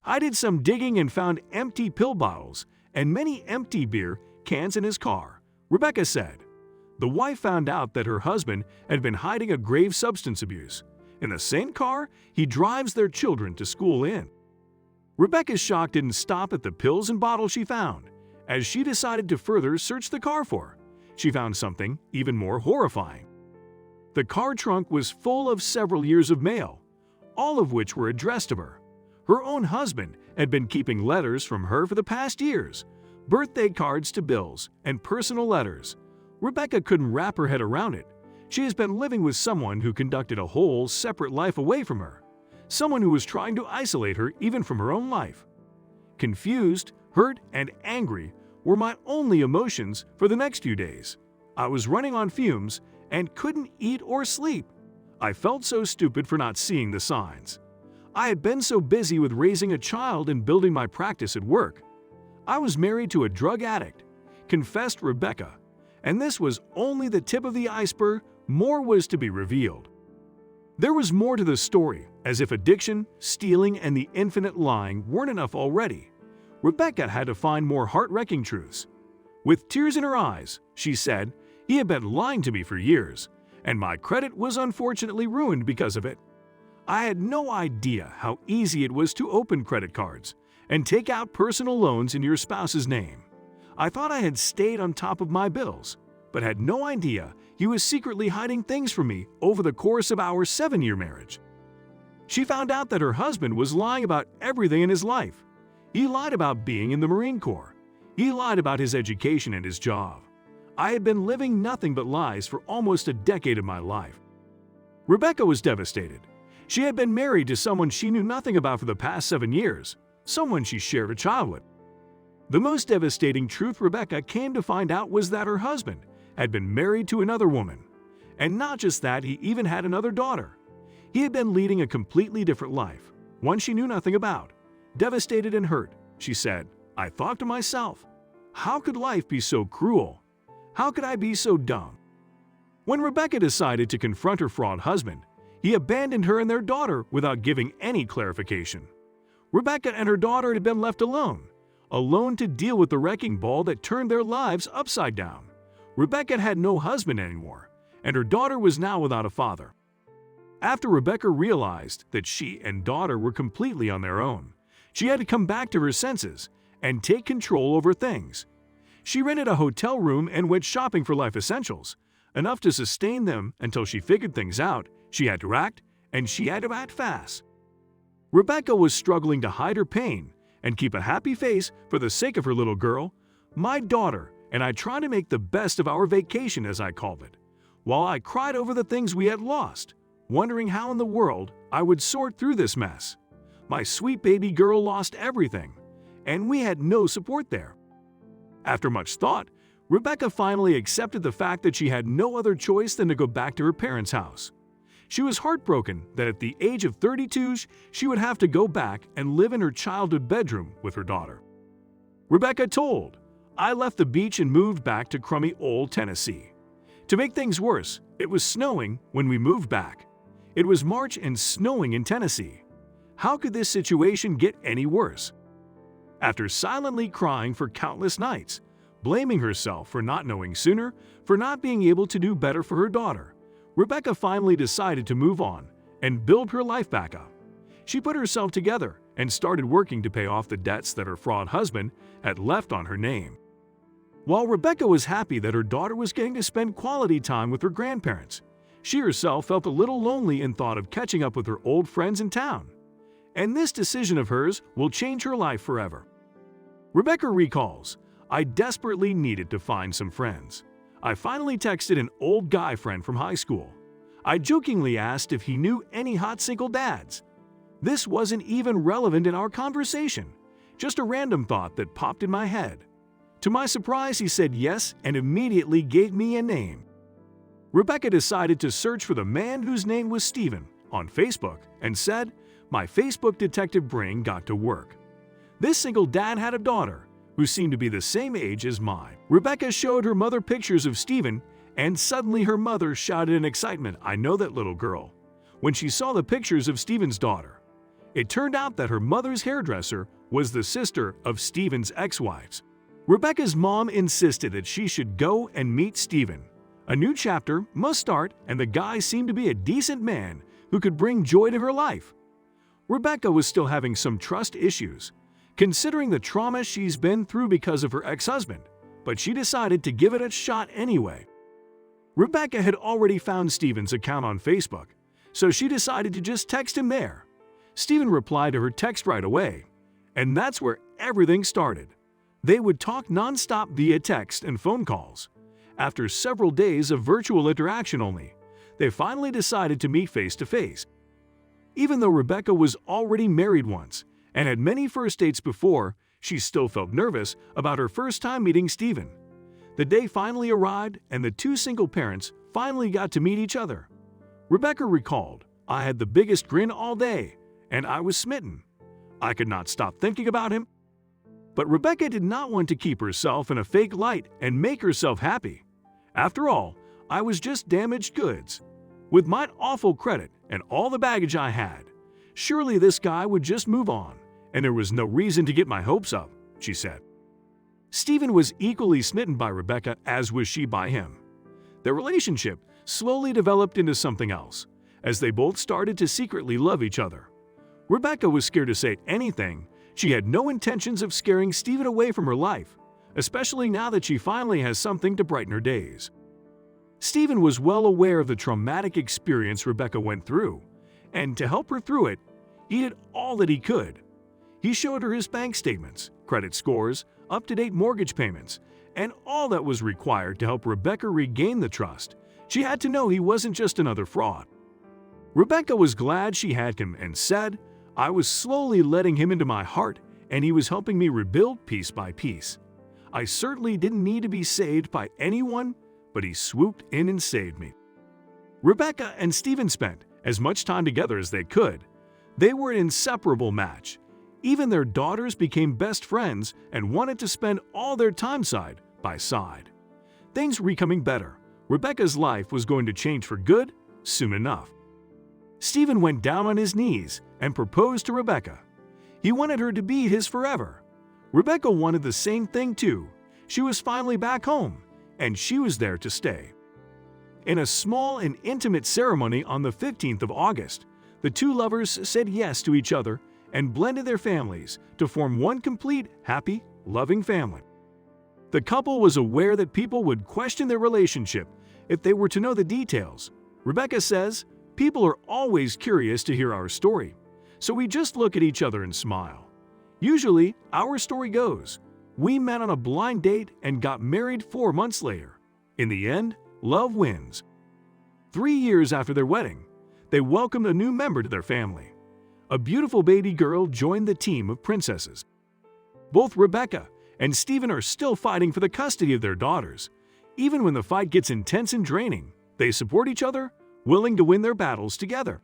I did some digging and found empty pill bottles and many empty beer cans in his car, Rebecca said. The wife found out that her husband had been hiding a grave substance abuse in the same car he drives their children to school in. Rebecca's shock didn't stop at the pills and bottles she found. As she decided to further search the car for, she found something even more horrifying. The car trunk was full of several years of mail, all of which were addressed to her. Her own husband had been keeping letters from her for the past years, birthday cards to bills, and personal letters. Rebecca couldn't wrap her head around it. She has been living with someone who conducted a whole separate life away from her, someone who was trying to isolate her even from her own life. Confused, hurt, and angry were my only emotions for the next few days. I was running on fumes and couldn't eat or sleep. I felt so stupid for not seeing the signs. I had been so busy with raising a child and building my practice at work. I was married to a drug addict, confessed Rebecca, and this was only the tip of the iceberg. More was to be revealed. There was more to the story, as if addiction, stealing, and the infinite lying weren't enough already. Rebecca had to find more heart-wrenching truths. With tears in her eyes, she said, "He had been lying to me for years, and my credit was unfortunately ruined because of it. I had no idea how easy it was to open credit cards and take out personal loans in your spouse's name. I thought I had stayed on top of my bills, but had no idea he was secretly hiding things from me over the course of our 7-year marriage." She found out that her husband was lying about everything in his life. He lied about being in the Marine Corps. He lied about his education and his job. I had been living nothing but lies for almost a decade of my life. Rebecca was devastated. She had been married to someone she knew nothing about for the past 7 years, someone she shared a child with. The most devastating truth Rebecca came to find out was that her husband had been married to another woman. And not just that, he even had another daughter. He had been leading a completely different life, one she knew nothing about. Devastated and hurt, she said, "I thought to myself, how could life be so cruel? How could I be so dumb?" When Rebecca decided to confront her fraud husband, he abandoned her and their daughter without giving any clarification. Rebecca and her daughter had been left alone to deal with the wrecking ball that turned their lives upside down. Rebecca had no husband anymore, and her daughter was now without a father. After Rebecca realized that she and daughter were completely on their own, she had to come back to her senses and take control over things. She rented a hotel room and went shopping for life essentials, enough to sustain them until she figured things out. She had to act, and she had to act fast. Rebecca was struggling to hide her pain and keep a happy face for the sake of her little girl. My daughter and I tried to make the best of our vacation, as I called it, while I cried over the things we had lost, wondering how in the world I would sort through this mess. My sweet baby girl lost everything, and we had no support there. After much thought, Rebecca finally accepted the fact that she had no other choice than to go back to her parents' house. She was heartbroken that at the age of 32, she would have to go back and live in her childhood bedroom with her daughter. Rebecca told, "I left the beach and moved back to crummy old Tennessee. To make things worse, it was snowing when we moved back. It was March and snowing in Tennessee. How could this situation get any worse?" After silently crying for countless nights, blaming herself for not knowing sooner, for not being able to do better for her daughter, Rebecca finally decided to move on and build her life back up. She put herself together and started working to pay off the debts that her fraud husband had left on her name. While Rebecca was happy that her daughter was getting to spend quality time with her grandparents, she herself felt a little lonely and thought of catching up with her old friends in town. And this decision of hers will change her life forever. Rebecca recalls, "I desperately needed to find some friends. I finally texted an old guy friend from high school. I jokingly asked if he knew any hot single dads. This wasn't even relevant in our conversation, just a random thought that popped in my head. To my surprise, he said yes and immediately gave me a name." Rebecca decided to search for the man whose name was Stephen on Facebook and said, "My Facebook detective brain got to work. This single dad had a daughter who seemed to be the same age as mine." Rebecca showed her mother pictures of Stephen, and suddenly her mother shouted in excitement, "I know that little girl," when she saw the pictures of Stephen's daughter. It turned out that her mother's hairdresser was the sister of Stephen's ex-wives. Rebecca's mom insisted that she should go and meet Stephen. A new chapter must start, and the guy seemed to be a decent man who could bring joy to her life. Rebecca was still having some trust issues, considering the trauma she's been through because of her ex-husband, but she decided to give it a shot anyway. Rebecca had already found Stephen's account on Facebook, so she decided to just text him there. Stephen replied to her text right away, and that's where everything started. They would talk non-stop via text and phone calls. After several days of virtual interaction only, they finally decided to meet face-to-face. Even though Rebecca was already married once and had many first dates before, she still felt nervous about her first time meeting Stephen. The day finally arrived, and the two single parents finally got to meet each other. Rebecca recalled, "I had the biggest grin all day, and I was smitten. I could not stop thinking about him." But Rebecca did not want to keep herself in a fake light and make herself happy. "After all, I was just damaged goods. With my awful credit and all the baggage I had, surely this guy would just move on, and there was no reason to get my hopes up," she said. Stephen was equally smitten by Rebecca, as was she by him. Their relationship slowly developed into something else, as they both started to secretly love each other. Rebecca was scared to say anything. She had no intentions of scaring Stephen away from her life, especially now that she finally has something to brighten her days. Stephen was well aware of the traumatic experience Rebecca went through, and to help her through it, he did all that he could. He showed her his bank statements, credit scores, up-to-date mortgage payments, and all that was required to help Rebecca regain the trust. She had to know he wasn't just another fraud. Rebecca was glad she had him and said, "I was slowly letting him into my heart, and he was helping me rebuild piece by piece. I certainly didn't need to be saved by anyone, but he swooped in and saved me." Rebecca and Stephen spent as much time together as they could. They were an inseparable match. Even their daughters became best friends and wanted to spend all their time side by side. Things were becoming better. Rebecca's life was going to change for good soon enough. Stephen went down on his knees and proposed to Rebecca. He wanted her to be his forever. Rebecca wanted the same thing too. She was finally back home, and she was there to stay. In a small and intimate ceremony on the 15th of August, the two lovers said yes to each other and blended their families to form one complete, happy, loving family. The couple was aware that people would question their relationship if they were to know the details. Rebecca says, "People are always curious to hear our story, so we just look at each other and smile. Usually, our story goes, we met on a blind date and got married 4 months later. In the end, love wins." 3 years after their wedding, they welcomed a new member to their family. A beautiful baby girl joined the team of princesses. Both Rebecca and Stephen are still fighting for the custody of their daughters. Even when the fight gets intense and draining, they support each other, willing to win their battles together.